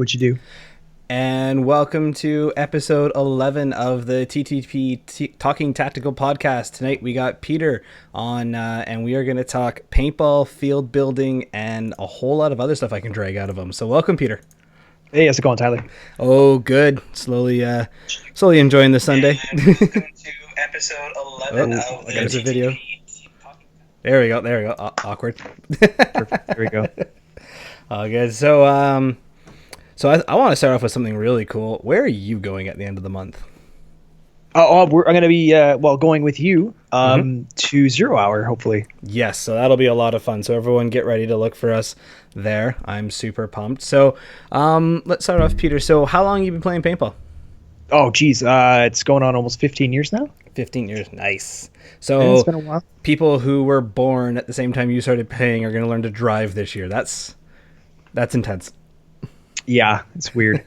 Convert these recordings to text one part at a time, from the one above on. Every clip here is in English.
What'd you do? And welcome to episode 11 of the Talking Tactical podcast. Tonight we got Peter on, and we are going to talk paintball, field building, and a whole lot of other stuff I can drag out of him. So welcome, Peter. Hey, how's it going, Tyler? Oh, good. Slowly enjoying the Sunday. And welcome to episode 11 of the There's a video. There we go. Awkward. Perfect. There we go. Oh, good. So I want to start off with something really cool. Where are you going at the end of the month? I'm going to be going with you to 0 Hour, hopefully. Yes, so that'll be a lot of fun. So everyone get ready to look for us there. I'm super pumped. So let's start off, Peter. So how long have you been playing paintball? Oh, geez. It's going on almost 15 years now. 15 years. Nice. Yeah, So it's been a while. people who were born at the same time you started playing are going to learn to drive this year. That's intense. Yeah, it's weird.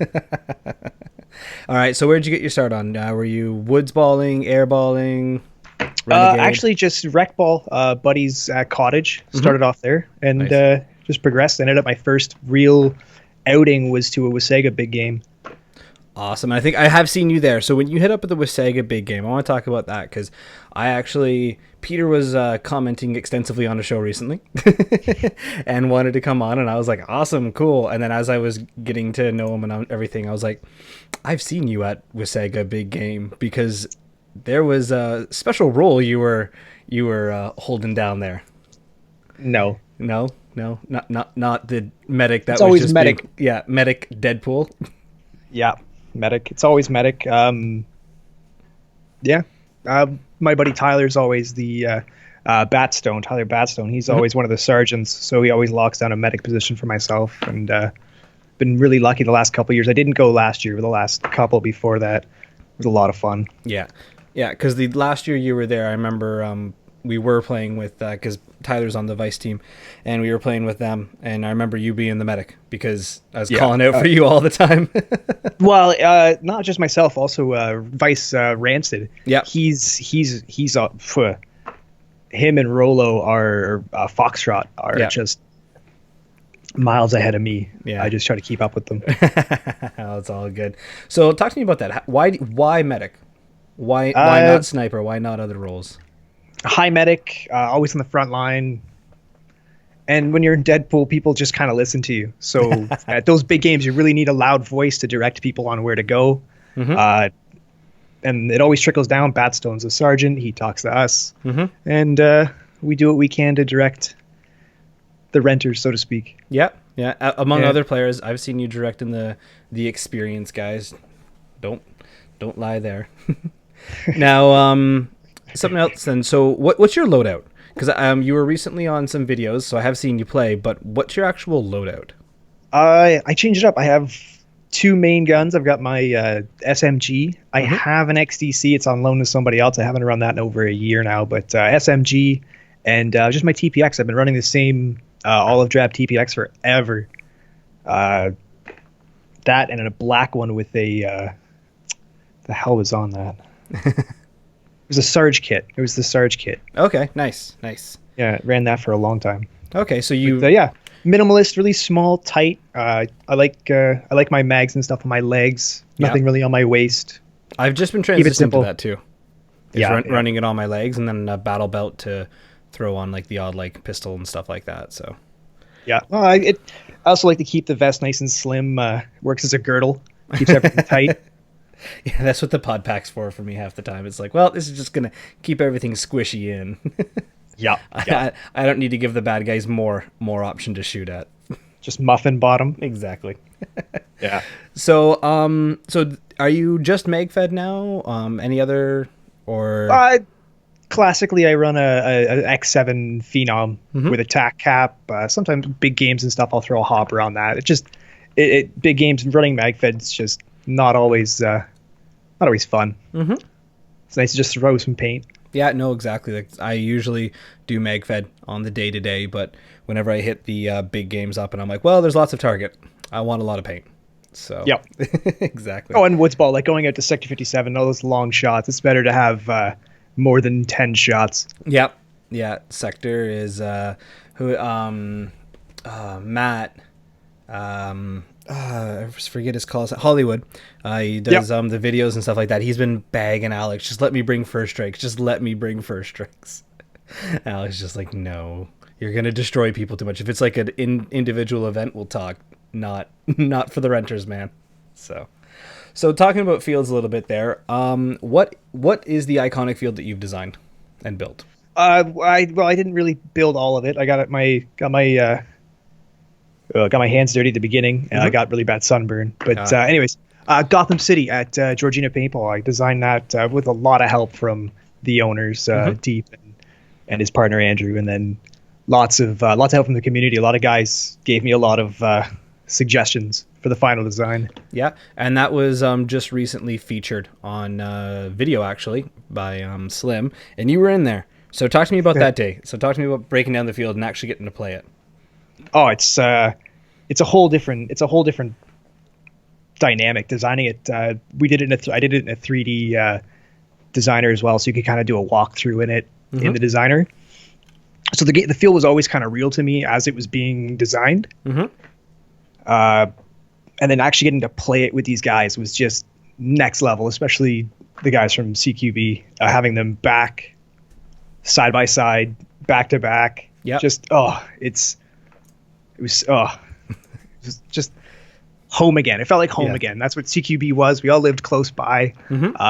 All right, so where'd you get your start on? Were you woods balling, air balling, renegade? Actually, just rec ball, buddies at cottage. Started off there and Nice. just progressed. Ended up my first real outing was to a Wasaga big game. Awesome. I think I have seen you there. So when you hit up at the Wasaga big game, I want to talk about that because Peter was commenting extensively on a show recently and wanted to come on. And I was like, awesome, cool. And then as I was getting to know him and everything, I was like, I've seen you at Wasaga big game because there was a special role you were holding down there. No. No, not the medic. That It's was always just medic. Medic Deadpool. Yeah, medic. It's always medic. Yeah. My buddy Tyler's always the Batstone, Tyler Batstone. He's always one of the sergeants, so he always locks down a medic position for myself. And been really lucky the last couple of years. I didn't go last year, but the last couple before that was a lot of fun. Yeah, because the last year you were there, I remember we were playing with, because Tyler's on the Vice team, and we were playing with them, and I remember you being the medic, because I was calling out for you all the time. Well, not just myself, also Vice Rancid. Yep. He's him and Rolo are Foxtrot are Yep. just miles ahead of me. Yeah. I just try to keep up with them. Oh, it's all good. So talk to me about that. Why medic? Why not sniper? Why not other roles? High medic, always on the front line. And when you're in Deadpool, people just kind of listen to you. So at those big games, you really need a loud voice to direct people on where to go. And it always trickles down. Batstone's a sergeant. He talks to us. And we do what we can to direct the renters, so to speak. Yep. Yeah. Among Yeah. other players, I've seen you directing the experienced guys. Don't lie there. Now, something else then. So what's your loadout? Because you were recently on some videos, so I have seen you play, but what's your actual loadout? I changed it up. I have two main guns. I've got my SMG. I have an XDC. It's on loan to somebody else. I haven't run that in over a year now, but SMG and just my TPX. I've been running the same olive drab TPX forever. That and a black one with a the hell was on that? It was a Sarge kit. It was the Sarge kit. Okay, nice. Yeah, ran that for a long time. Okay, so you Yeah, minimalist, really small, tight. I like my mags and stuff on my legs. Nothing really on my waist. I've just been Keep it transitioning to simple. that too. Yeah, Running it on my legs and then a battle belt to throw on like the odd like pistol and stuff like that. So Yeah. Well, I also like to keep the vest nice and slim. Works as a girdle. Keeps everything tight. yeah, that's what the pod pack's for me half the time. It's like, well, this is just gonna keep everything squishy in. Yeah. I don't need to give the bad guys more option to shoot at. Just muffin bottom. Exactly. Yeah. So are you just MagFed now? Any other or Classically, I run a X7 Phenom with a tac cap. Sometimes big games and stuff, I'll throw a hopper on that. It big games and running MagFed's just not always fun. It's nice to just throw some paint. Yeah, no, exactly. Like I usually do MagFed on the day-to-day, but whenever I hit the big games up and I'm like, well, there's lots of target. I want a lot of paint. So Yep. exactly. Oh, and woods ball, like going out to Sector 57, all those long shots. It's better to have more than 10 shots. Yep. Yeah. Sector is Matt. I forget his calls. Hollywood. He does Yep. the videos and stuff like that. He's been bagging Alex, just let me bring first strikes. Just let me bring first strikes. Alex is just like, no, you're gonna destroy people too much. If it's like an individual event, we'll talk. Not for the renters, man. So talking about fields a little bit there. What is the iconic field that you've designed and built? I didn't really build all of it. I got my hands dirty at the beginning, and I got really bad sunburn. But anyways, Gotham City at Georgina Paintball. I designed that with a lot of help from the owners, Deep and his partner Andrew, and then lots of help from the community. A lot of guys gave me a lot of suggestions for the final design. Yeah, and that was just recently featured on video actually by Slim, and you were in there. So talk to me about that day. So talk to me about breaking down the field and actually getting to play it. Oh, it's a whole different dynamic designing it. I did it in a 3D designer as well, so you could kind of do a walkthrough in it in the designer. So the field was always kind of real to me as it was being designed. And then actually getting to play it with these guys was just next level, especially the guys from CQB, having them back side by side, back to back. Yeah. It was just home again. It felt like home again. That's what CQB was. We all lived close by.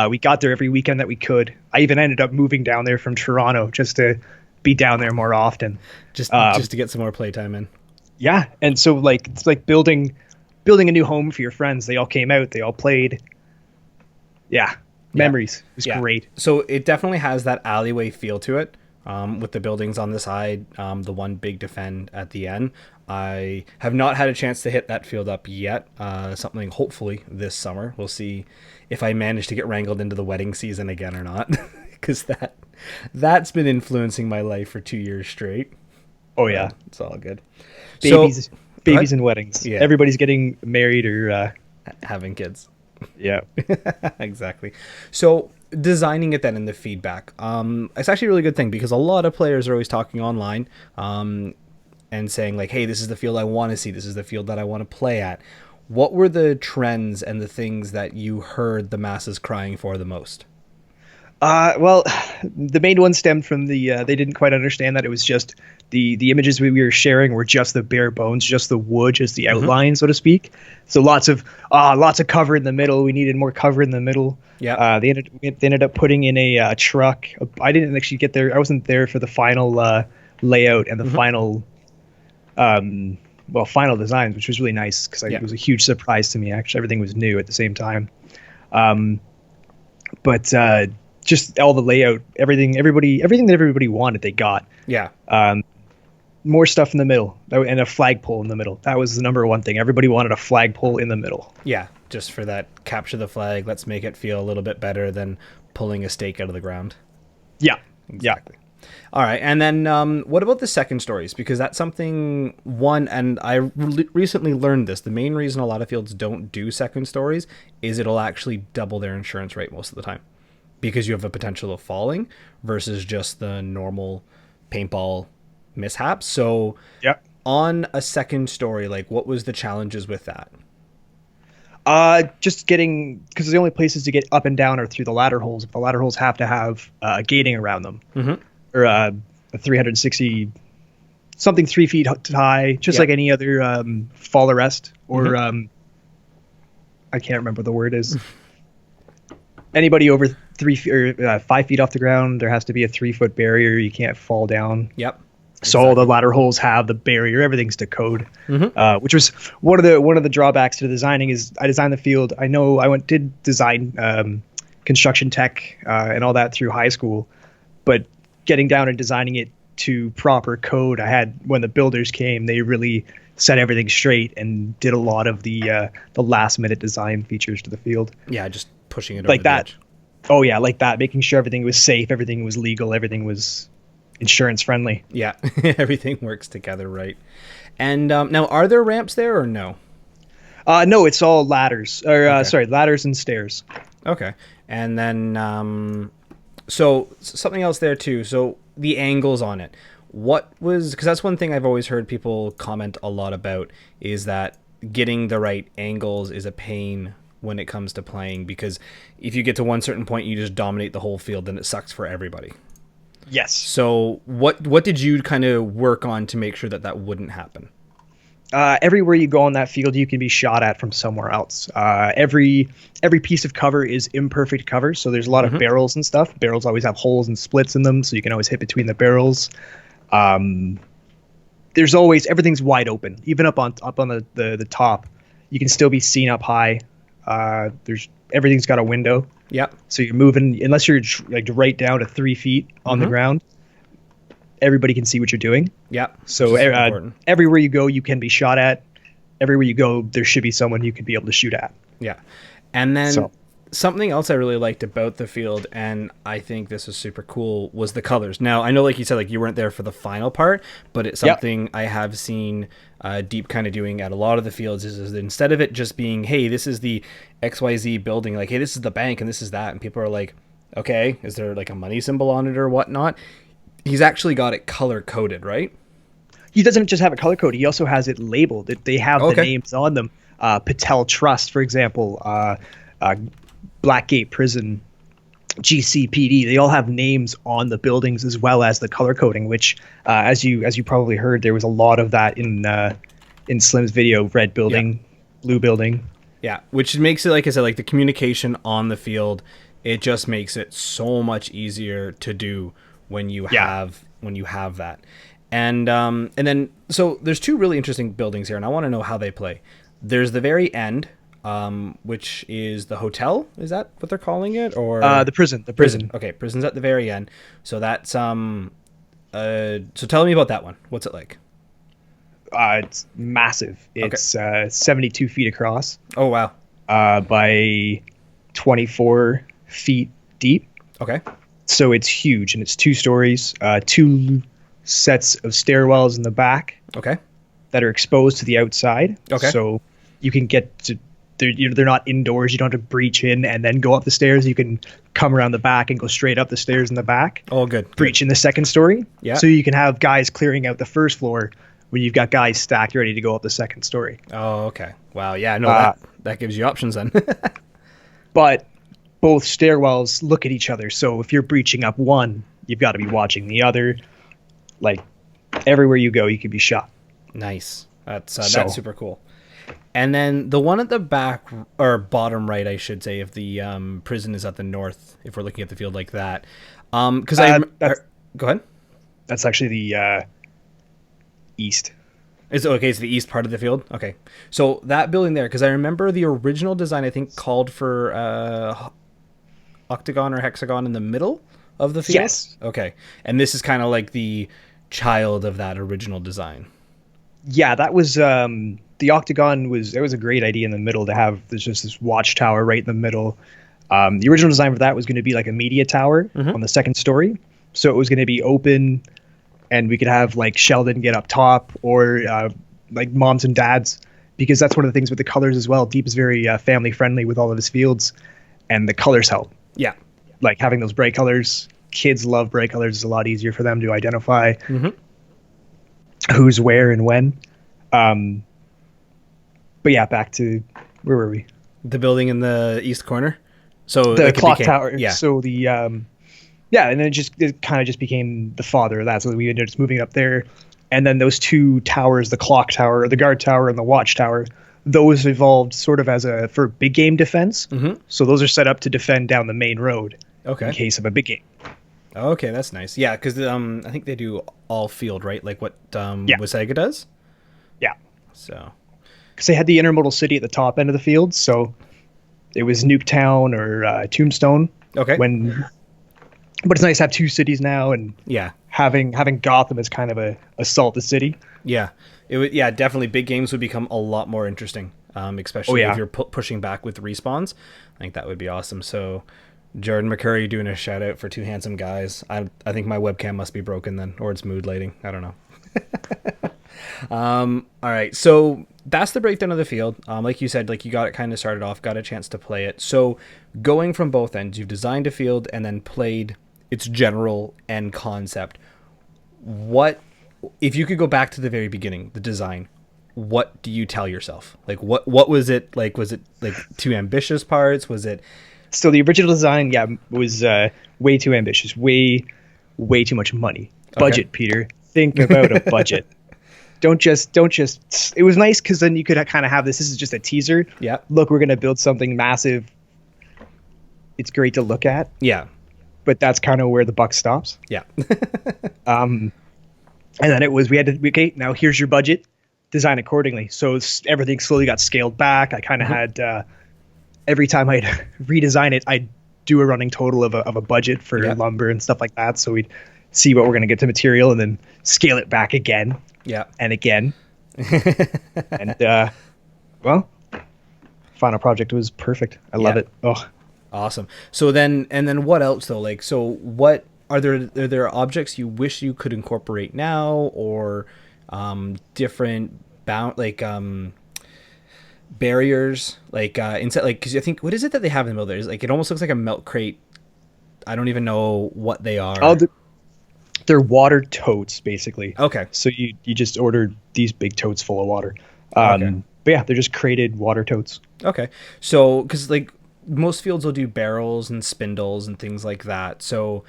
We got there every weekend that we could. I even ended up moving down there from Toronto just to be down there more often. Just to get some more playtime in. Yeah, and so like it's like building a new home for your friends. They all came out. They all played. Yeah, memories. It was great. So it definitely has that alleyway feel to it. With the buildings on the side, the one big defend at the end. I have not had a chance to hit that field up yet. Something hopefully this summer. We'll see if I manage to get wrangled into the wedding season again or not, because that's been influencing my life for 2 years straight. Oh yeah, it's all good. Babies and weddings. Yeah, everybody's getting married or having kids. Yeah, exactly. So designing it then in the feedback, it's actually a really good thing because a lot of players are always talking online and saying like, hey, this is the field I want to see, this is the field that I want to play at. What were the trends and the things that you heard the masses crying for the most? Well, the main one stemmed from they didn't quite understand that it was just the images we were sharing were just the bare bones, just the wood, just the outline, so to speak. So lots of cover in the middle. We needed more cover in the middle. Yeah. They ended up putting in a truck. I didn't actually get there. I wasn't there for the final layout and the final designs, which was really nice because it was a huge surprise to me. Actually, everything was new at the same time. But just all the layout, everything that everybody wanted, they got. Yeah. More stuff in the middle and a flagpole in the middle. That was the number one thing. Everybody wanted a flagpole in the middle. Yeah, just for that capture the flag. Let's make it feel a little bit better than pulling a stake out of the ground. Yeah, exactly. Yeah. All right, and then what about the second stories? Because that's something and I recently learned this. The main reason a lot of fields don't do second stories is it'll actually double their insurance rate most of the time, because you have a potential of falling versus just the normal paintball mishaps. So on a second story, like what was the challenges with that? Just getting, because the only places to get up and down are through the ladder holes. If the ladder holes have to have gating around them, or a 360 something 3 feet high, just like any other fall arrest, or I can't remember the word is. Anybody over 3 feet or 5 feet off the ground, there has to be a 3-foot barrier. You can't fall down. Yep. So all the ladder holes have the barrier. Everything's to code, which was one of the drawbacks to designing. Is I designed the field. I know I did design construction tech and all that through high school, but getting down and designing it to proper code, when the builders came, they really set everything straight and did a lot of the last minute design features to the field. Yeah, just pushing it like over that. The edge. Oh yeah, like that, making sure everything was safe, everything was legal, everything was insurance friendly. Yeah, everything works together right. And now, are there ramps there or no? No, it's all ladders. Ladders and stairs. Okay, and then so something else there too. So the angles on it. What was, because that's one thing I've always heard people comment a lot about, is that getting the right angles is a pain when it comes to playing, because if you get to one certain point, you just dominate the whole field, and it sucks for everybody. Yes. So what did you kind of work on to make sure that that wouldn't happen? Everywhere you go on that field, you can be shot at from somewhere else. Every piece of cover is imperfect cover, so there's a lot of barrels and stuff. Barrels always have holes and splits in them, so you can always hit between the barrels. There's always, everything's wide open, even up on the top. You can still be seen up high. Everything's got a window. Yep. So you're moving, unless you're like right down to 3 feet on the ground. Everybody can see what you're doing. Yeah. So everywhere you go, you can be shot at. Everywhere you go, there should be someone you could be able to shoot at. Yeah. And then something else I really liked about the field, and I think this was super cool, was the colors. Now, I know, like you said, like you weren't there for the final part, but it's something I have seen Deep kind of doing at a lot of the fields is that instead of it just being, hey, this is the XYZ building, like, hey, this is the bank and this is that, and people are like, okay, is there like a money symbol on it or whatnot? He's actually got it color coded, right? He doesn't just have it color coded. He also has it labeled. They have the names on them. Patel Trust, for example, Blackgate Prison, GCPD. They all have names on the buildings as well as the color coding. Which, as you probably heard, there was a lot of that in Slim's video. Red building, blue building. Yeah, which makes it, like I said, like the communication on the field. It just makes it so much easier to do when you have that. And then so there's two really interesting buildings here, and I want to know how they play. There's the very end, which is the hotel. Is that what they're calling it, or the prison? The prison. Okay, prison's at the very end. So that's so tell me about that one. What's it like? It's massive. It's 72 feet across. Oh wow. By 24 feet deep. Okay. So it's huge, and it's 2 stories, 2 sets of stairwells in the back. Okay. That are exposed to the outside. Okay. So you can get to, they're not indoors. You don't have to breach in and then go up the stairs. You can come around the back and go straight up the stairs in the back. Oh, good. Breach in the second story. Yeah. So you can have guys clearing out the first floor when you've got guys stacked ready to go up the second story. Oh, okay. Wow. Yeah. No, that gives you options then. But both stairwells look at each other. So if you're breaching up one, you've got to be watching the other. Like everywhere you go, you can be shot. Nice. That's super cool. And then the one at the back, or bottom right, I should say, if the prison is at the north, if we're looking at the field like that. Because go ahead. That's actually the east. It's the east part of the field. Okay, so that building there, because I remember the original design, I think called for octagon or hexagon in the middle of the field. Yes. Okay, and this is kind of like the child of that original design. Yeah, that was the octagon was a great idea in the middle to have. There's just this watchtower right in the middle. The original design for that was going to be like a media tower on the second story, so it was going to be open, and we could have like Sheldon get up top, or like moms and dads, because that's one of the things with the colors as well. Deep is very family friendly with all of his fields, and the colors help. Yeah, like having those bright colors. Kids love bright colors. It's a lot easier for them to identify who's where and when. But yeah, back to, where were we? The building in the east corner. So the clock tower. Yeah. So the and then it kind of just became the father of that. So we ended up just moving up there, and then those 2 towers, the clock tower, the guard tower, and the watch tower, those evolved sort of as for big game defense. So those are set up to defend down the main road. Okay. In case of a big game. Okay, that's nice. Yeah, because I think they do all field, right? Like what Wasaga does? Yeah. So. Because they had the intermodal city at the top end of the field, so it was Nuketown or Tombstone. Okay. But it's nice to have 2 cities now, and having Gotham as kind of a assault the city. Yeah, it would. Yeah, definitely. Big games would become a lot more interesting, especially if you're pushing back with respawns. I think that would be awesome. So. Jordan McCurry doing a shout out for 2 handsome guys. I think my webcam must be broken then, or it's mood lighting. I don't know. All right, so that's the breakdown of the field. Like you said, like you got it kind of started off, got a chance to play it. So going from both ends, you've designed a field and then played its general end concept. What if you could go back to the very beginning, the design? what do you tell yourself? Like, what was it like? Was it like too ambitious parts? Was it? So the original design, yeah, was way too ambitious, way too much money. Okay. Budget, Peter. Think about a budget. Don't just. It was nice because then you could kind of have this. This is just a teaser. Yeah. Look, we're gonna build something massive. It's great to look at, Yeah. but that's kind of where the buck stops. Yeah. And then it was we had to okay, now here's your budget, design accordingly. So everything slowly got scaled back. I kind of had every time I'd redesign it, I'd do a running total of a budget for lumber and stuff like that. So we'd see what we're going to get to material and then scale it back again. Yeah. And again. And well, final project was perfect. I love it. Oh, awesome. So then, and then what else though? Like, so what are there objects you wish you could incorporate now, or different barriers, like inside, like, because I think, what is it that they have in the middle there? Is like, it almost looks like a milk crate. I don't even know what they are. oh, they're water totes basically. Okay. So you just ordered these big totes full of water. Okay. But yeah, they're just crated water totes. Okay. So, because like most fields will do barrels and spindles and things like that. So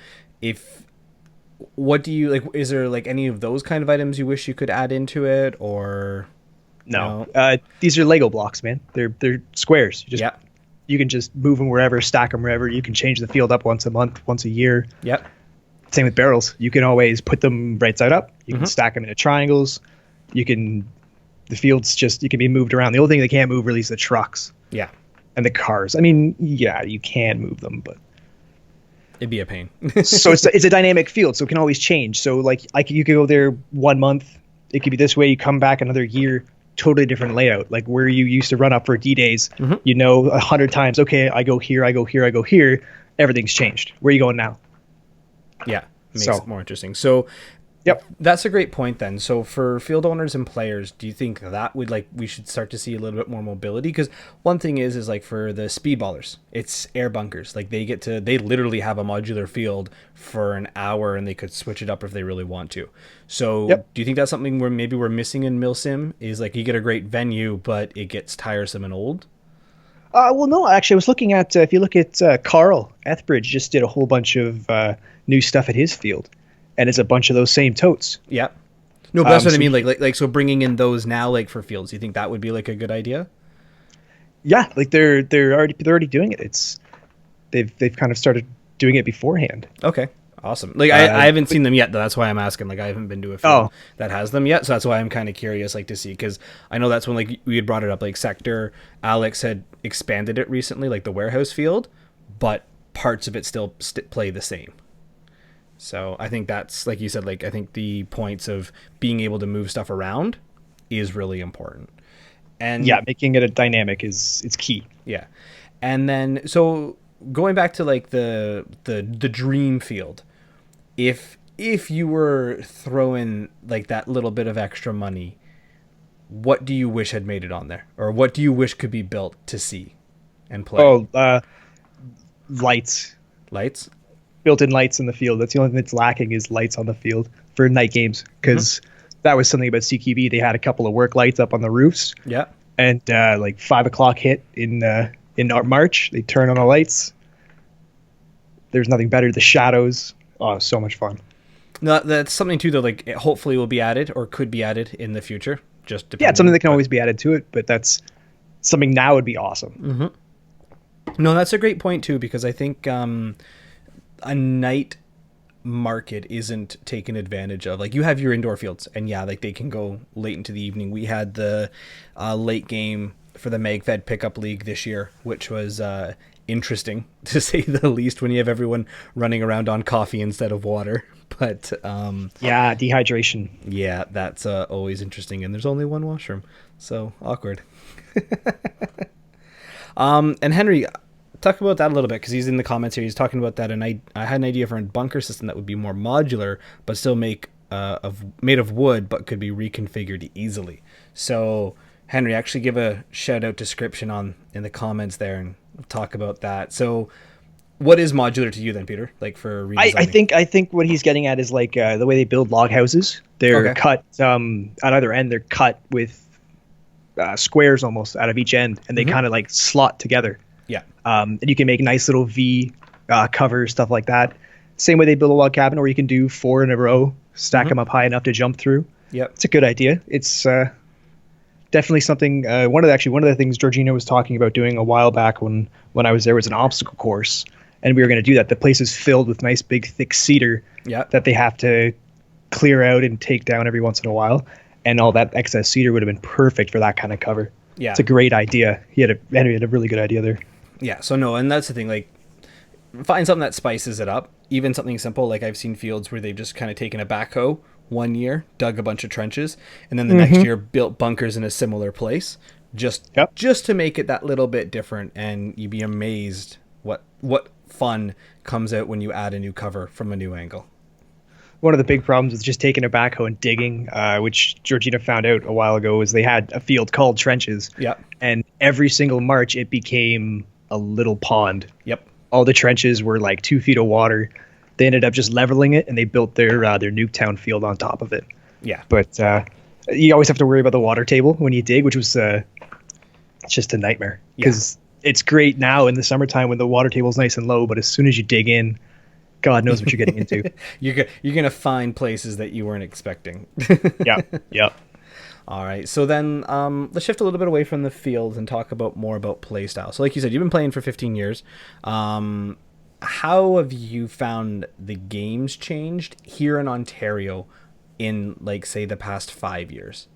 what do you like? Is there like any of those kind of items you wish you could add into it, or No. These are Lego blocks, man. They're squares. You can just move them wherever, stack them wherever. You can change the field up once a month, once a year. Yep. Same with barrels. You can always put them right side up. You can stack them into triangles. The fields you can be moved around. The only thing they can't move really is the trucks. Yeah. And the cars. I mean, yeah, you can move them, but It'd be a pain. so it's a dynamic field, so it can always change. So like you could go there 1 month, it could be this way. You come back another year, totally different layout. Like where you used to run up for D-days, 100 times. Okay, I go here, I go here, I go here. Everything's changed. Where are you going now? Yeah, makes it more interesting. So, yep, that's a great point then. So for field owners and players, do you think that we should start to see a little bit more mobility? Because one thing is like for the speedballers, it's air bunkers. Like they literally have a modular field for an hour and they could switch it up if they really want to. So do you think that's something where maybe we're missing in Milsim, is like you get a great venue, but it gets tiresome and old? Well, no, actually, I was looking at, if you look at Carl Ethbridge, just did a whole bunch of new stuff at his field. And it's a bunch of those same totes. Yeah. No, but that's what I mean. Like, so bringing in those now, like for fields, you think that would be like a good idea? Yeah, like they're already doing it. They've kind of started doing it beforehand. Okay, awesome. Like I haven't seen them yet, though. That's why I'm asking. Like I haven't been to a field that has them yet, so that's why I'm kind of curious, like to see, because I know that's when like we had brought it up. Like Sector Alex had expanded it recently, like the warehouse field, but parts of it still play the same. So I think that's, like you said, like I think the points of being able to move stuff around is really important. And yeah, making it a dynamic it's key. Yeah. And then so going back to like the dream field, if you were throwing like that little bit of extra money, what do you wish had made it on there? Or what do you wish could be built to see and play? Oh, lights. Lights? Built-in lights in the field. That's the only thing that's lacking, is lights on the field for night games, because that was something about CQB. They had a couple of work lights up on the roofs. Yeah. And like 5 o'clock hit in March, they turn on the lights. There's nothing better. The shadows. Oh, so much fun. No, that's something too, though. Like it hopefully will be added or could be added in the future. Just yeah, it's something that can always be added to it, but that's something now would be awesome. No, that's a great point too, because I think a night market isn't taken advantage of. Like you have your indoor fields, and yeah, like they can go late into the evening. We had the late game for the MagFed Pickup League this year, which was interesting to say the least, when you have everyone running around on coffee instead of water. But yeah, dehydration. Yeah, that's always interesting, and there's only one washroom, so awkward. And Henry, talk about that a little bit, because he's in the comments here. He's talking about that, and I had an idea for a bunker system that would be more modular, but still made of wood, but could be reconfigured easily. So Henry, actually give a shout out description in the comments there, and talk about that. So what is modular to you then, Peter? Like for redesigning? I think what he's getting at is like the way they build log houses. They're cut on either end. They're cut with squares almost out of each end, and they Mm-hmm. kind of like slot together. Yeah. And you can make nice little V covers, stuff like that. Same way they build a log cabin, or you can do four in a row, stack Mm-hmm. them up high enough to jump through. Yep. It's a good idea. It's definitely something. One of the things Georgina was talking about doing a while back when I was there was an obstacle course, and we were going to do that. The place is filled with nice big thick cedar Yep. that they have to clear out and take down every once in a while, and all that excess cedar would have been perfect for that kind of cover. Yeah. It's a great idea. Henry had a really good idea there. Yeah. So no, and that's the thing. Like, find something that spices it up. Even something simple, like I've seen fields where they've just kind of taken a backhoe one year, dug a bunch of trenches, and then the next year built bunkers in a similar place, just to make it that little bit different. And you'd be amazed what fun comes out when you add a new cover from a new angle. One of the big problems with just taking a backhoe and digging, which Georgina found out a while ago, is they had a field called trenches. Yep. And every single March, it became a little pond. Yep. All the trenches were like 2 feet of water. They ended up just leveling it, and they built their Nuketown field on top of it. Yeah. But you always have to worry about the water table when you dig, which was it's just a nightmare. Because it's great now in the summertime when the water table's nice and low, but as soon as you dig in, God knows what you're getting into. You're gonna find places that you weren't expecting. Yeah. All right, so then let's shift a little bit away from the field and talk about more about play style. So, like you said, you've been playing for 15 years. How have you found the games changed here in Ontario in, like, say, the past 5 years?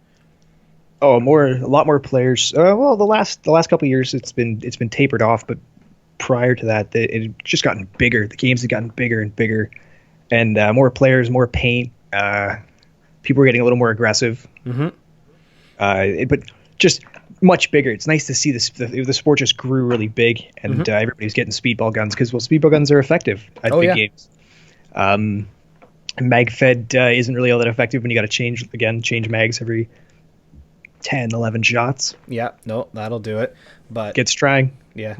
Oh, a lot more players. Well, the last couple of years, it's been tapered off, but prior to that, it just gotten bigger. The games have gotten bigger and bigger, and more players, more paint. People are getting a little more aggressive. Mm-hmm. But just much bigger. It's nice to see this. The sport just grew really big, and everybody's getting speedball guns because speedball guns are effective at big games. MagFed isn't really all that effective when you got to change mags every 10, 11 shots. Yeah, no, that'll do it. But Gets trying. yeah,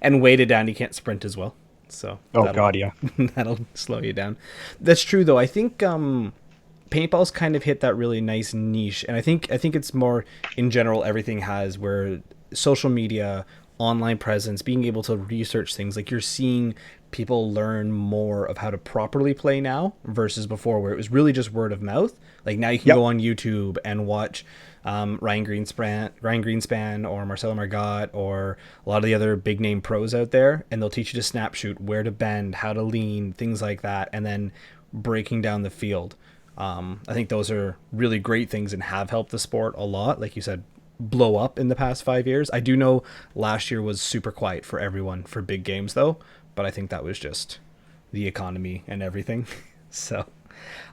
and weighted down, you can't sprint as well. So Yeah. that'll slow you down. That's true, though. I think paintball's kind of hit that really nice niche, and I think it's more in general. Everything has where social media, online presence, being able to research things, like you're seeing people learn more of how to properly play now versus before, where it was really just word of mouth. Like now you can go on YouTube and watch Ryan Greenspan or Marcelo Margot or a lot of the other big name pros out there, and they'll teach you to snap shoot, where to bend, how to lean, things like that, and then breaking down the field. I think those are really great things and have helped the sport a lot. Like you said, blow up in the past 5 years. I do know last year was super quiet for everyone for big games though, but I think that was just the economy and everything. So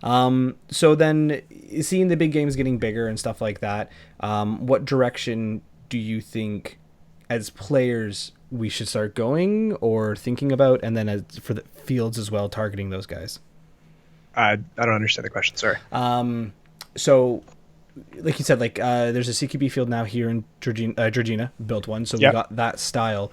then seeing the big games getting bigger and stuff like that, what direction do you think as players we should start going or thinking about, and then for the fields as well, targeting those guys? I don't understand the question. Sorry. So like you said, like there's a CQB field now here in Georgina built one, so we got that style.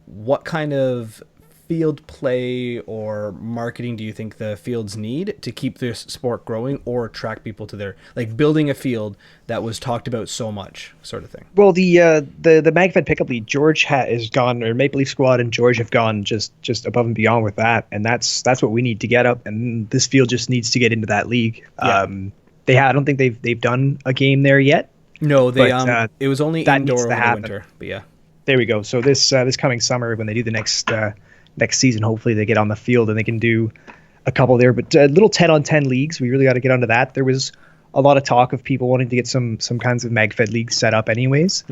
What kind of field play or marketing do you think the fields need to keep this sport growing or attract people to their, like, building a field that was talked about so much, sort of thing? Well, the MagFed pickup league, George has gone, or Maple Leaf Squad and George have gone just above and beyond with that, and that's what we need to get up. And this field just needs to get into that league. I don't think they've done a game there yet. No, it was only indoor over the winter. But yeah, there we go. So this coming summer, when they do the next season, hopefully they get on the field and they can do a couple there. But little 10-on-10 leagues, we really got to get onto that. There was a lot of talk of people wanting to get some kinds of MagFed leagues set up anyways.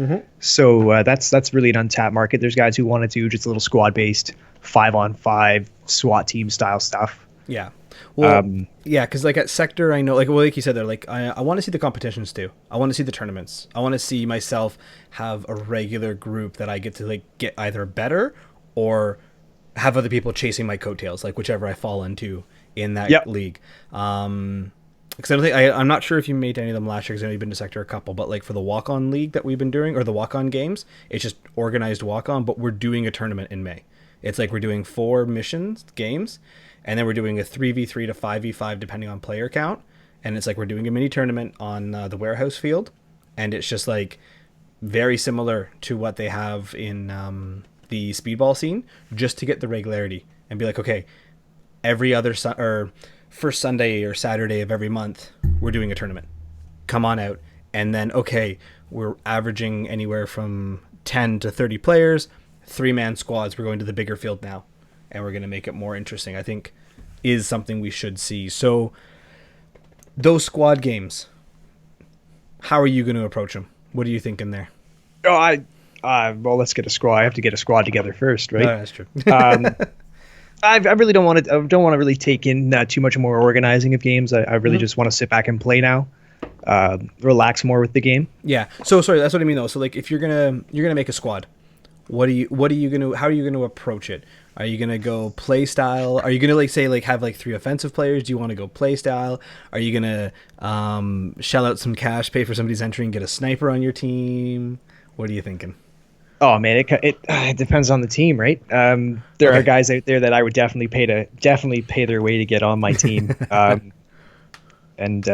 So that's really an untapped market. There's guys who want to do just a little squad based 5-on-5 SWAT team style stuff. Yeah. Well, yeah, because like at Sector, I know, like you said there, like I want to see the competitions too. I want to see the tournaments. I want to see myself have a regular group that I get to, like, get either better or have other people chasing my coattails, like whichever I fall into in that league. Because I'm not sure if you made any of them last year, because I know you've been to Sector a couple, but like for the walk-on league that we've been doing, or the walk-on games, it's just organized walk-on, but we're doing a tournament in May. It's like we're doing 4 missions games, and then we're doing a 3v3 to 5v5 depending on player count, and it's like we're doing a mini tournament on the warehouse field, and it's just like very similar to what they have in the speedball scene, just to get the regularity and be like, okay, every other or first Sunday or Saturday of every month, we're doing a tournament. Come on out. And then, okay, we're averaging anywhere from 10 to 30 players, 3-man squads. We're going to the bigger field now, and we're going to make it more interesting, I think, is something we should see. So those squad games, how are you going to approach them? What are you thinking there? Oh, well, let's get a squad. I have to get a squad together first, right? Oh, that's true. I really don't want to. I don't want to really take in too much more organizing of games. I really just want to sit back and play now, relax more with the game. Yeah. So sorry, that's what I mean though. So like, if you're gonna make a squad, how are you gonna approach it? Are you gonna go play style? Are you gonna like say like have like 3 offensive players? Do you want to go play style? Are you gonna shell out some cash, pay for somebody's entry, and get a sniper on your team? What are you thinking? Oh man, it depends on the team, right? There are guys out there that I would definitely pay their way to get on my team, and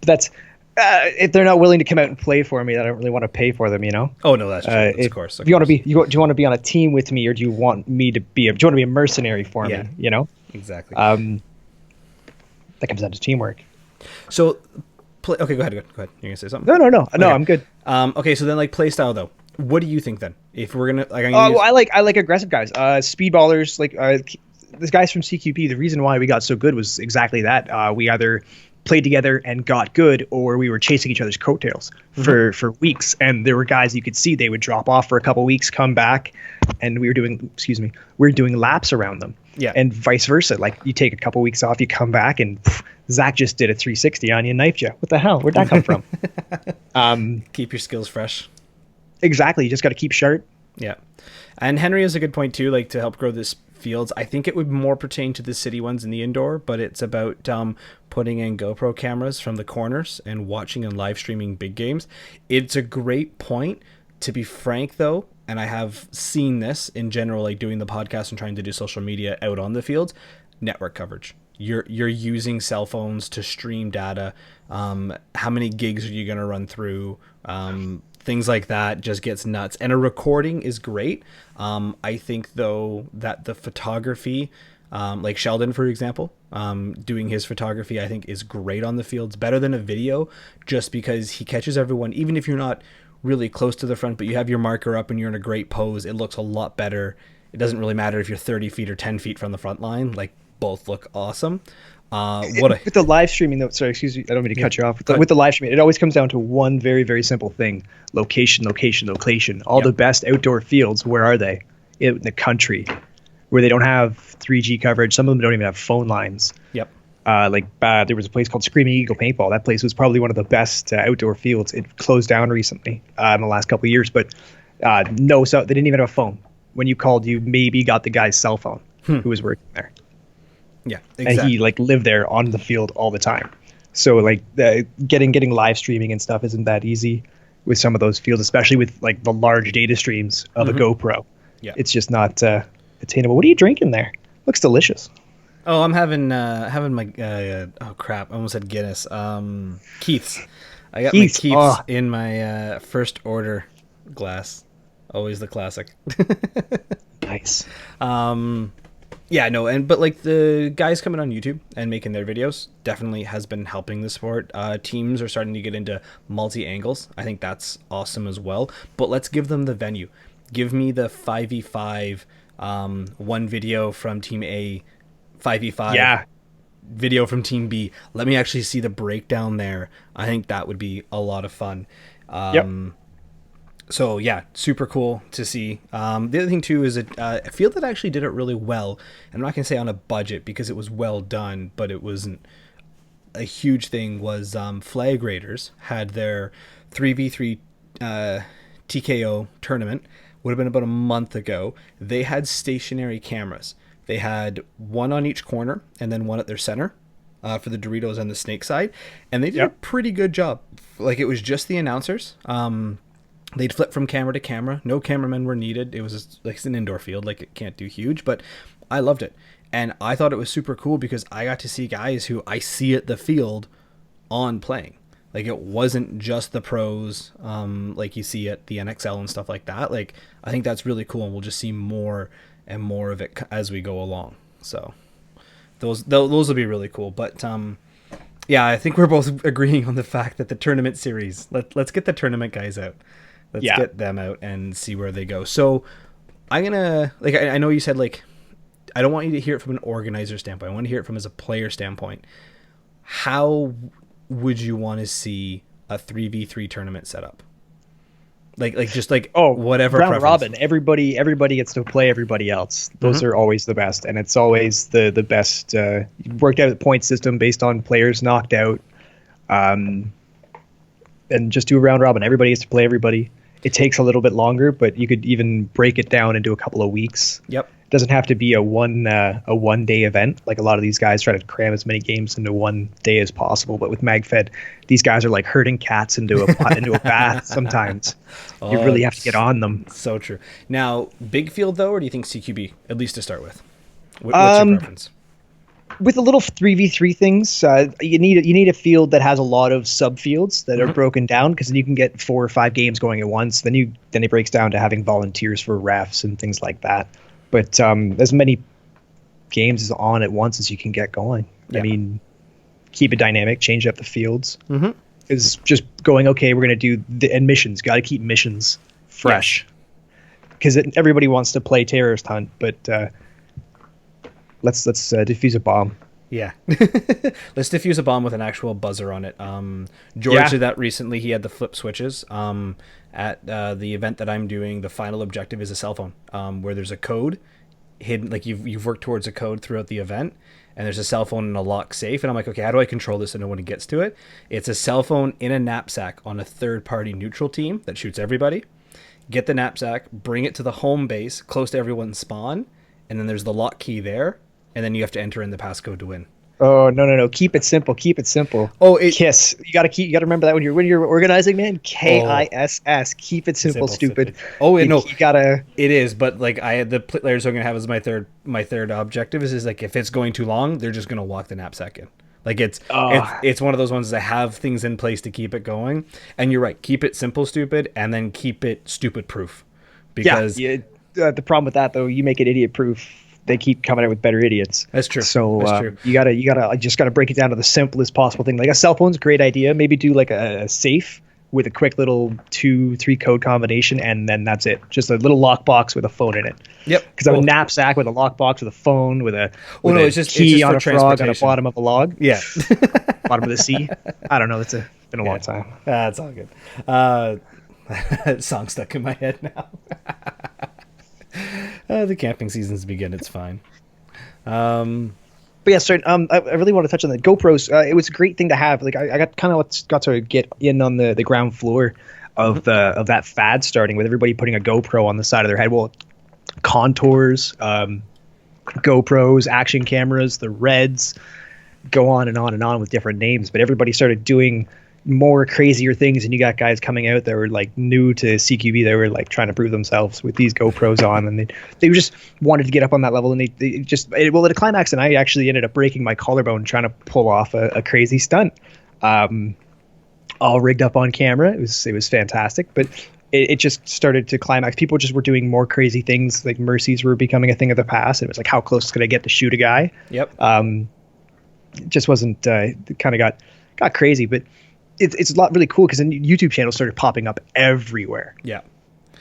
that's if they're not willing to come out and play for me, I don't really want to pay for them, you know. Oh no, that's true. Of course. Do you want to be on a team with me, or do you want me to be? Do you want to be a mercenary for me? You know. Exactly. That comes down to teamwork. So, okay, go ahead. You're gonna say something? No, okay. I'm good. Okay, so then like play style though. What do you think then? If we're gonna like, I like aggressive guys. Speedballers, like these guys from CQP. The reason why we got so good was exactly that. We either played together and got good, or we were chasing each other's coattails for weeks. And there were guys you could see they would drop off for a couple weeks, come back, and we were doing laps around them. Yeah. And vice versa. Like you take a couple weeks off, you come back, and Zach just did a 360 on you and knifed you. What the hell? Where'd that come from? Keep your skills fresh. Exactly. You just got to keep sharp. Yeah. And Henry has a good point too, like to help grow this fields. I think it would more pertain to the city ones in the indoor, but it's about putting in GoPro cameras from the corners and watching and live streaming big games. It's a great point. To be frank though, and I have seen this in general, like doing the podcast and trying to do social media out on the fields, network coverage. You're using cell phones to stream data. How many gigs are you going to run through? Things like that just gets nuts. And a recording is great. I think though that the photography, like Sheldon, for example, doing his photography, I think is great on the fields, better than a video, just because he catches everyone. Even if you're not really close to the front, but you have your marker up and you're in a great pose, it looks a lot better. It doesn't really matter if you're 30 feet or 10 feet from the front line. Like, both look awesome. With the live streaming though, sorry, excuse me, I don't mean to cut you off. With the live streaming, it always comes down to one very, very simple thing: location. All the best outdoor fields, where are they? In the country, where they don't have 3G coverage. Some of them don't even have phone lines. Yep. There was a place called Screaming Eagle Paintball. That place was probably one of the best outdoor fields. It closed down recently in the last couple of years, but so they didn't even have a phone. When you called, you maybe got the guy's cell phone who was working there. Yeah, exactly. And he lived there on the field all the time. So getting live streaming and stuff isn't that easy with some of those fields, especially with the large data streams of a GoPro. Yeah, it's just not attainable. What are you drinking there? Looks delicious. Oh, I'm having my oh crap! I almost said Guinness. Keith's. I got my Keith's in my first order glass. Always the classic. Nice. Yeah, no, but the guys coming on YouTube and making their videos definitely has been helping the sport. Teams are starting to get into multi-angles. I think that's awesome as well. But let's give them the venue. Give me the 5v5, one video from Team A, 5v5 video from Team B. Let me actually see the breakdown there. I think that would be a lot of fun. Yep. So yeah, super cool to see. The other thing too is a field that actually did it really well. I'm not gonna say on a budget because it was well done, but it wasn't a huge thing. Was Flag Raiders had their 3v3 TKO tournament. Would have been about a month ago. They had stationary cameras. They had one on each corner and then one at their center for the Doritos and the Snake side, and they did a pretty good job. It was just the announcers. They'd flip from camera to camera. No cameramen were needed. It was just, it's an indoor field. It can't do huge, but I loved it. And I thought it was super cool because I got to see guys who I see at the field on playing. Like it wasn't just the pros, like you see at the NXL and stuff like that. Like I think that's really cool, and we'll just see more and more of it as we go along. So those will be really cool. But yeah, I think we're both agreeing on the fact that the tournament series. Let's get the tournament guys out. Let's get them out and see where they go. So I'm gonna like I know you said like I don't want you to hear it from an organizer standpoint. I want to hear it from as a player standpoint. How would you want to see a 3v3 tournament set up? Like just like whatever round preference. robin. Everybody gets to play everybody else. Those are always the best, and it's always the best. Worked out the point system based on players knocked out, and just do a round robin. Everybody gets to play everybody. It takes a little bit longer, but you could even break it down into a couple of weeks. Yep. It doesn't have to be a one day event. Like a lot of these guys try to cram as many games into one day as possible. But with MagFed, these guys are like herding cats into a bath sometimes. You really have to get on them. So true. Now, big field though, or do you think CQB at least to start with? What's your preference? With the little 3v3 things, you need a field that has a lot of subfields that are broken down, because then you can get 4 or 5 games going at once. Then it breaks down to having volunteers for refs and things like that. But as many games on at once as you can get going. Yeah. I mean, keep it dynamic, change up the fields. Is just going, okay, we're going to do the missions. Got to keep missions fresh, because everybody wants to play terrorist hunt, but let's defuse a bomb. Yeah. Let's defuse a bomb with an actual buzzer on it. George did that recently. He had the flip switches. At the event that I'm doing, the final objective is a cell phone, where there's a code hidden. Like you've worked towards a code throughout the event, and there's a cell phone in a locked safe. And I'm like, okay, how do I control this so no one gets to it? It's a cell phone in a knapsack on a third-party neutral team that shoots everybody. Get the knapsack, bring it to the home base, close to everyone's spawn, and then there's the lock key there. And then you have to enter in the passcode to win. Oh, no. Keep it simple. Oh, KISS. You got to remember that when you're organizing, man. KISS. Keep it simple, stupid. Oh, no. You got to. It is, but like the players I'm going to have as my third objective is like if it's going too long, they're just going to walk the knapsack in. Like it's one of those ones that have things in place to keep it going. And you're right. Keep it simple, stupid, and then keep it stupid proof. Because the problem with that though, you make it idiot proof, they keep coming out with better idiots. That's true. So That's true. you gotta break it down to the simplest possible thing. Like a cell phone's a great idea. Maybe do like a safe with a quick little 2-3 code combination, and then that's it. Just a little lockbox with a phone in it. Yep. Because I'm a knapsack with a lockbox with a phone with a it's just on a frog on the bottom of a log. Yeah. Bottom of the sea. I don't know. It's been a long time. That's all good. Song stuck in my head now. The camping season's begin. It's fine. But yeah, sorry. I really want to touch on the GoPros. It was a great thing to have. Like I got to get in on the ground floor of that fad starting with everybody putting a GoPro on the side of their head. Well, contours, GoPros, action cameras, the Reds, go on and on and on with different names. But everybody started doing more crazier things, and you got guys coming out that were like new to CQB. They were like trying to prove themselves with these GoPros on, and they just wanted to get up on that level. And they just at a climax, and I actually ended up breaking my collarbone trying to pull off a crazy stunt, all rigged up on camera. It was fantastic, but it just started to climax. People just were doing more crazy things. Like Mercies were becoming a thing of the past. And it was like, how close could I get to shoot a guy? Yep. It just wasn't. It kind of got crazy, but it's a lot really cool because then YouTube channels started popping up everywhere. Yeah.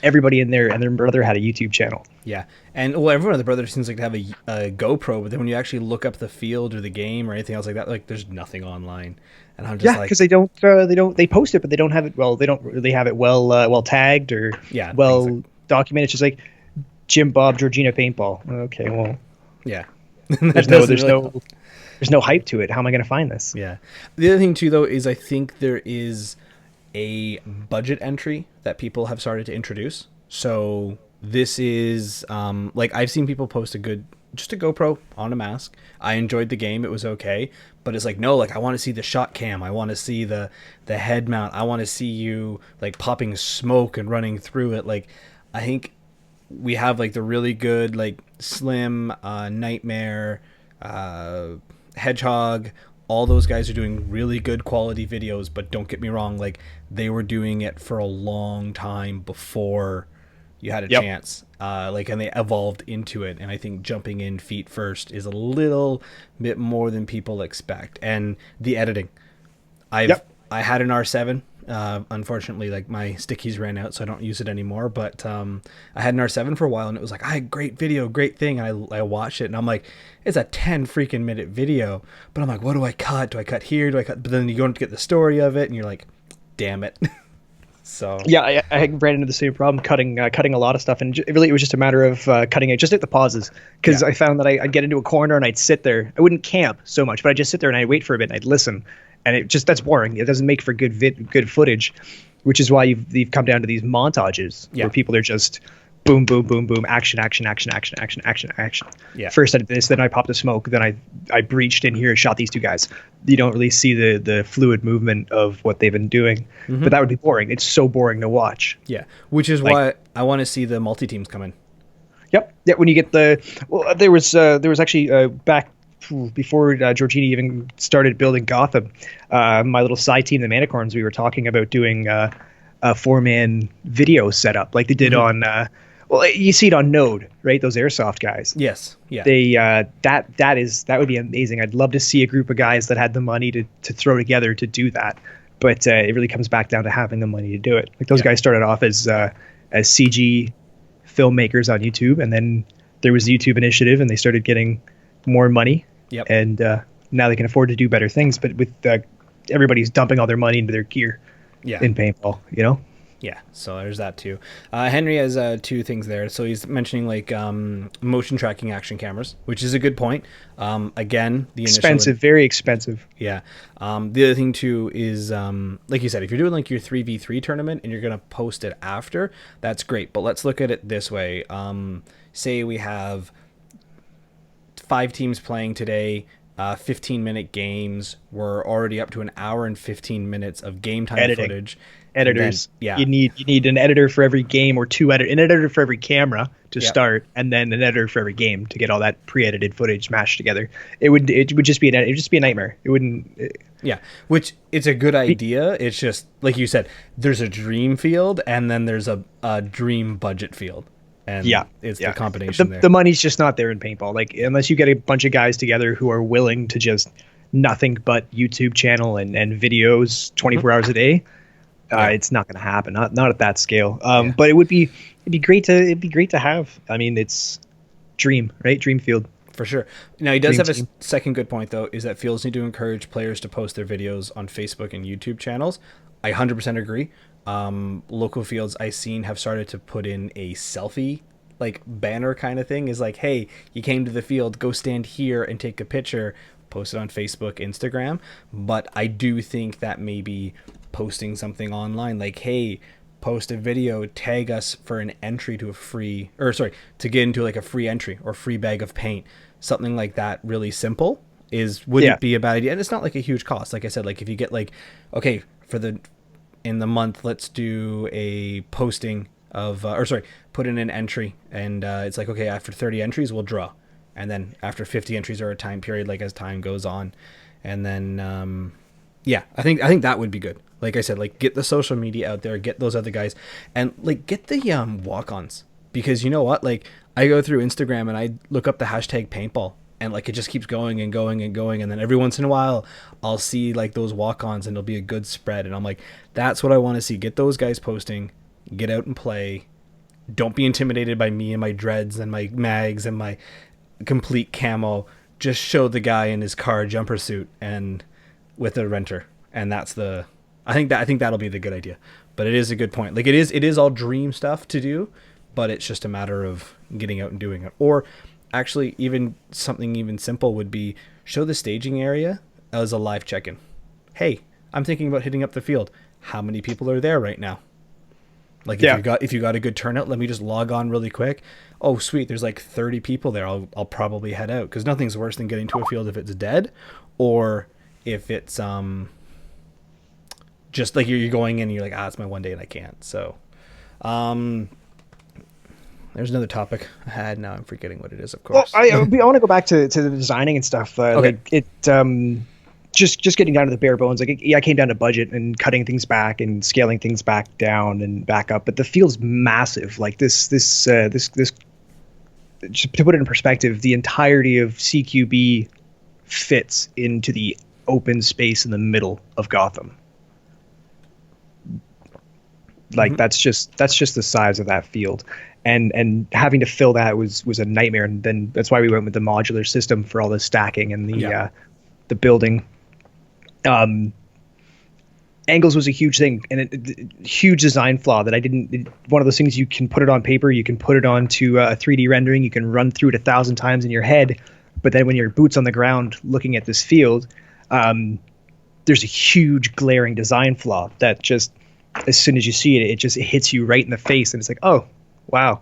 Everybody in there and their brother had a YouTube channel. Yeah. And well, everyone of the brothers seems like to have a GoPro, but then when you actually look up the field or the game or anything else like that, like there's nothing online. And I'm just because they post it, but they don't have it. Well, they don't really have it well tagged or documented. It's just like Jim Bob Georgina Paintball. Okay, well, yeah. There's no hype to it. How am I going to find this? Yeah. The other thing too, though, is I think there is a budget entry that people have started to introduce. So this is like I've seen people post just a GoPro on a mask. I enjoyed the game. It was okay. But it's like, no, like I want to see the shot cam. I want to see the head mount. I want to see you like popping smoke and running through it. Like I think we have like the really good like Slim, Nightmare, Hedgehog, all those guys are doing really good quality videos, but don't get me wrong, like they were doing it for a long time before you had a Yep. chance. And they evolved into it. And I think jumping in feet first is a little bit more than people expect. And the editing, Yep. I had an R7. Unfortunately, like my stickies ran out, so I don't use it anymore. But I had an R7 for a while, and it was like, great video, great thing. And I watched it, and I'm like, it's a 10 freaking minute video. But I'm like, what do I cut? Do I cut here? Do I cut? But then you go to get the story of it, and you're like, damn it. So Yeah, I ran into the same problem cutting a lot of stuff, and it was just a matter of cutting it just at the pauses, because Yeah. I found that I'd get into a corner and I'd sit there. I wouldn't camp so much, but I'd just sit there and I'd wait for a bit and I'd listen, and that's boring. It doesn't make for good footage, which is why you've come down to these montages Yeah. where people are just boom, boom, boom, boom, action, action, action, action, action, action, action. Yeah. First I did this, then I popped a smoke, then I breached in here, shot these two guys. You don't really see the fluid movement of what they've been doing, but that would be boring. It's so boring to watch. yeah, which is why I want to see the multi teams come in. Yep. Yeah. When you get there was actually back before Georgina even started building Gotham, my little side team, the Manicorns, we were talking about doing a 4-man video setup like they did on. Well, you see it on Node, right? Those airsoft guys. Yes. Yeah. They that would be amazing. I'd love to see a group of guys that had the money to throw together to do that. But it really comes back down to having the money to do it. Like those guys started off as CG filmmakers on YouTube, and then there was the YouTube initiative, and they started getting more money. Yep. And now they can afford to do better things. But with everybody's dumping all their money into their gear Yeah. in paintball, you know. Yeah, so there's that too. Henry has two things there. So he's mentioning like motion tracking action cameras, which is a good point. Again, the Expensive, very expensive. Yeah. The other thing too is, like you said, if you're doing like your 3v3 tournament and you're going to post it after, that's great. But let's look at it this way. Say we have 5 teams playing today, 15-minute games. We're already up to an hour and 15 minutes of game time Editing. footage. Editors. Then, yeah. You need an editor for every game, or an editor for every camera to Yep. start, and then an editor for every game to get all that pre-edited footage mashed together. It would just be a nightmare. It wouldn't. Yeah, which it's a good idea. It's just like you said, there's a dream field and then there's a dream budget field, and it's the combination there. The money's just not there in paintball. Like unless you get a bunch of guys together who are willing to just nothing but YouTube channel and videos 24 hours a day. It's not going to happen. Not at that scale. But it'd be great to have. I mean, it's dream, right? Dream field. For sure. Now, he does Dream have team. a second good point, though, is that fields need to encourage players to post their videos on Facebook and YouTube channels. I 100% agree. Local fields I've seen have started to put in a selfie like banner kind of thing. Is like, hey, you came to the field, go stand here and take a picture, post it on Facebook, Instagram. But I do think that maybe posting something online like, hey, post a video, tag us for an entry to to get into like a free entry or free bag of paint, something like that, really simple, wouldn't be a bad idea. And it's not like a huge cost. Like I said, like if you get like, okay, in the month, let's do a posting of put in an entry, and it's like, okay, after 30 entries we'll draw, and then after 50 entries or a time period, like as time goes on, and then I think that would be good. Like I said, like get the social media out there, get those other guys, and like get the walk-ons, because you know what, like I go through Instagram and I look up the hashtag paintball, and like it just keeps going and going and going, and then every once in a while I'll see like those walk-ons and it'll be a good spread, and I'm like, that's what I want to see. Get those guys posting, get out and play. Don't be intimidated by me and my dreads and my mags and my complete camo. Just show the guy in his car jumper suit and with a renter, and I think that'll be the good idea. But it is a good point. Like it is all dream stuff to do, but it's just a matter of getting out and doing it. Or actually, even something even simple would be show the staging area as a live check-in. Hey, I'm thinking about hitting up the field. How many people are there right now? Like if you got a good turnout, let me just log on really quick. Oh, sweet, there's like 30 people there. I'll probably head out, because nothing's worse than getting to a field if it's dead, or if it's just like you're going in and you're like, it's my one day and I can't. So there's another topic I had. Now I'm forgetting what it is, of course. Well, I want to go back to the designing and stuff. Okay. Like it. just getting down to the bare bones. Like, yeah, I came down to budget and cutting things back and scaling things back down and back up. But the field's massive. Like this, just to put it in perspective, the entirety of CQB fits into the open space in the middle of Gotham. Like that's just the size of that field, and having to fill that was a nightmare. And then that's why we went with the modular system for all the stacking and the building. Angles was a huge thing, and huge design flaw that I didn't. One of those things, you can put it on paper, you can put it onto a 3D rendering, you can run through it 1,000 times in your head, but then when your boots on the ground looking at this field, there's a huge glaring design flaw that just, as soon as you see it, it hits you right in the face, and it's like, oh wow,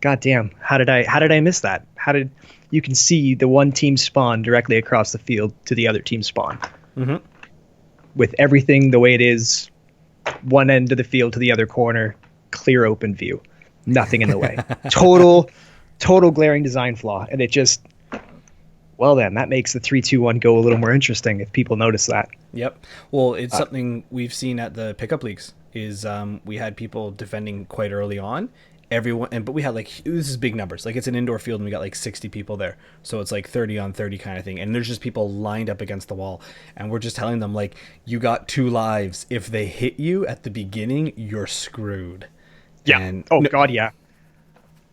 goddamn, how did I miss that? You can see the one team spawn directly across the field to the other team spawn. Mm-hmm. With everything the way it is, one end of the field to the other corner, clear open view, nothing in the way. Total glaring design flaw, and it just, well then, that makes the 3-2-1 go a little more interesting if people notice that. Yep. Well, it's something we've seen at the pickup leagues. Is we had people defending quite early on. But we had this is big numbers. Like, it's an indoor field and we got like 60 people there. So it's like 30 on 30 kind of thing. And there's just people lined up against the wall. And we're just telling them, like, you got 2 lives. If they hit you at the beginning, you're screwed. Yeah. And God, yeah.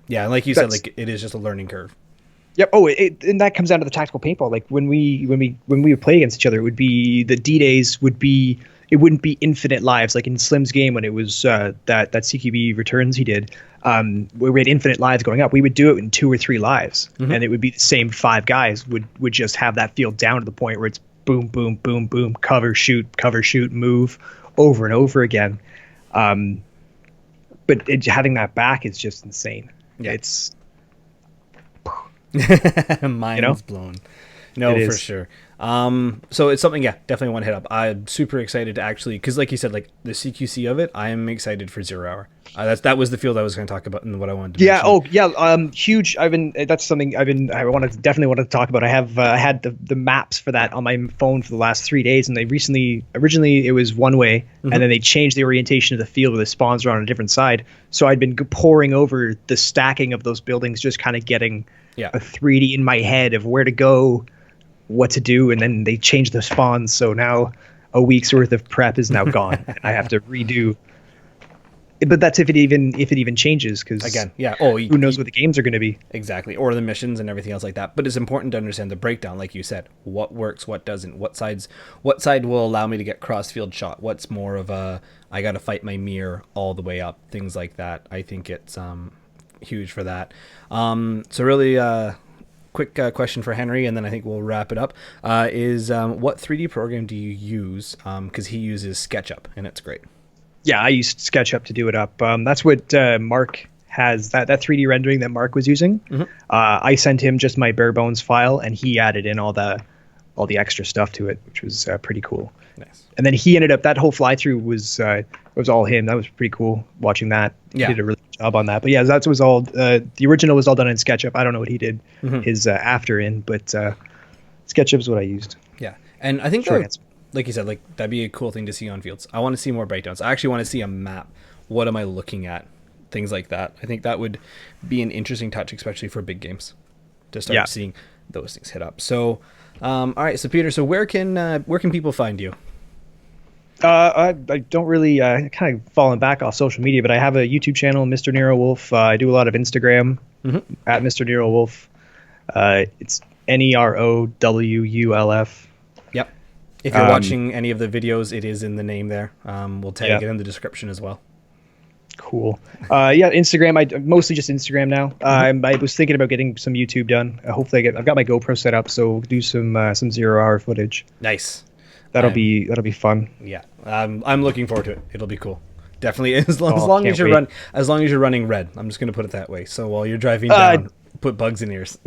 Yeah. And like you said, like, it is just a learning curve. Yep. Oh, and that comes down to the tactical paintball. Like when we would play against each other, it would be the D-Days it wouldn't be infinite lives like in Slim's game when it was that CQB returns he did. Where we had infinite lives going up, we would do it in 2 or 3 lives, and it would be the same 5 guys would just have that field down to the point where it's boom, boom, boom, boom, cover, shoot, move, over and over again. But having that back is just insane. Yeah. It's mind's blown. No, for sure. So it's something, definitely want to hit up. I'm super excited to actually, because like you said, like the CQC of it, I am excited for 0 Hour. That was the field I was going to talk about and what I wanted to mention. Huge. That's something I definitely wanted to talk about. I have had the maps for that on my phone for the last 3 days, and they originally it was one way, and then they changed the orientation of the field where the spawns are on a different side. So I'd been poring over the stacking of those buildings, just kind of getting a 3D in my head of where to go, what to do, and then they changed the spawns, so now a week's worth of prep is now gone. And I have to redo. But that's if it even changes, because again, who knows what the games are going to be. Exactly, or the missions and everything else like that. But it's important to understand the breakdown, like you said, what works, what doesn't, what side will allow me to get cross field shot, what's more of a I got to fight my mirror all the way up, things like that. I think it's huge for that. So really. Quick question for Henry, and then I think we'll wrap it up. Is what 3D program do you use? Because he uses SketchUp, and it's great. Yeah, I used SketchUp to do it up. That's what Mark has, that 3D rendering that Mark was using. I sent him just my bare bones file, and he added in all the extra stuff to it, which was pretty cool. Nice. And then he ended up, that whole fly through was all him. That was pretty cool watching that. He did a really good job on that. But yeah, that was all the original was all done in SketchUp. I don't know what he did his after in, but SketchUp is what I used. Yeah, and I think like you said, like that'd be a cool thing to see on fields. I want to see more breakdowns. I actually want to see a map. What am I looking at? Things like that. I think that would be an interesting touch, especially for big games, to start seeing those things hit up. So, all right. So Peter, so where can people find you? I don't really kind of fallen back off social media, but I have a YouTube channel, Mr. NeroWulf. I do a lot of Instagram at Mr. NeroWulf. It's NeroWulf. Yep. If you're watching any of the videos, it is in the name there. We'll tag it in the description as well. Cool. Instagram. I mostly just Instagram now. I was thinking about getting some YouTube done. Hopefully, I've got my GoPro set up, so we'll do some 0 Hour footage. Nice. That'll be fun. Yeah, I'm looking forward to it. It'll be cool. Definitely, as long as you're running red. I'm just gonna put it that way. So while you're driving down, put bugs in ears.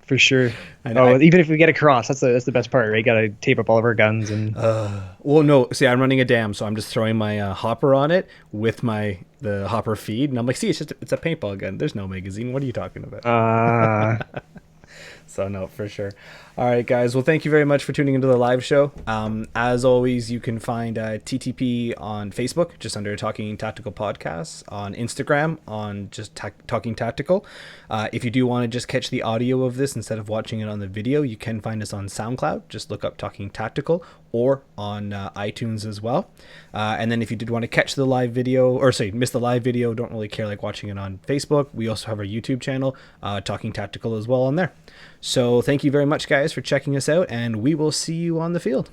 For sure. Even if we get across, that's the best part, right? You gotta tape up all of our guns and. Well, no. See, I'm running a dam, so I'm just throwing my hopper on it with the hopper feed, and I'm like, see, it's a paintball gun. There's no magazine. What are you talking about? So no, for sure. All right, guys. Well, thank you very much for tuning into the live show. As always, you can find TTP on Facebook, just under Talking Tactical Podcasts, on Instagram, on just Talking Tactical. If you do want to just catch the audio of this instead of watching it on the video, you can find us on SoundCloud. Just look up Talking Tactical, or on iTunes as well. And then if you did want to catch the live video, or say miss the live video, don't really care like watching it on Facebook, we also have our YouTube channel, Talking Tactical as well on there. So thank you very much, guys, for checking us out, and we will see you on the field.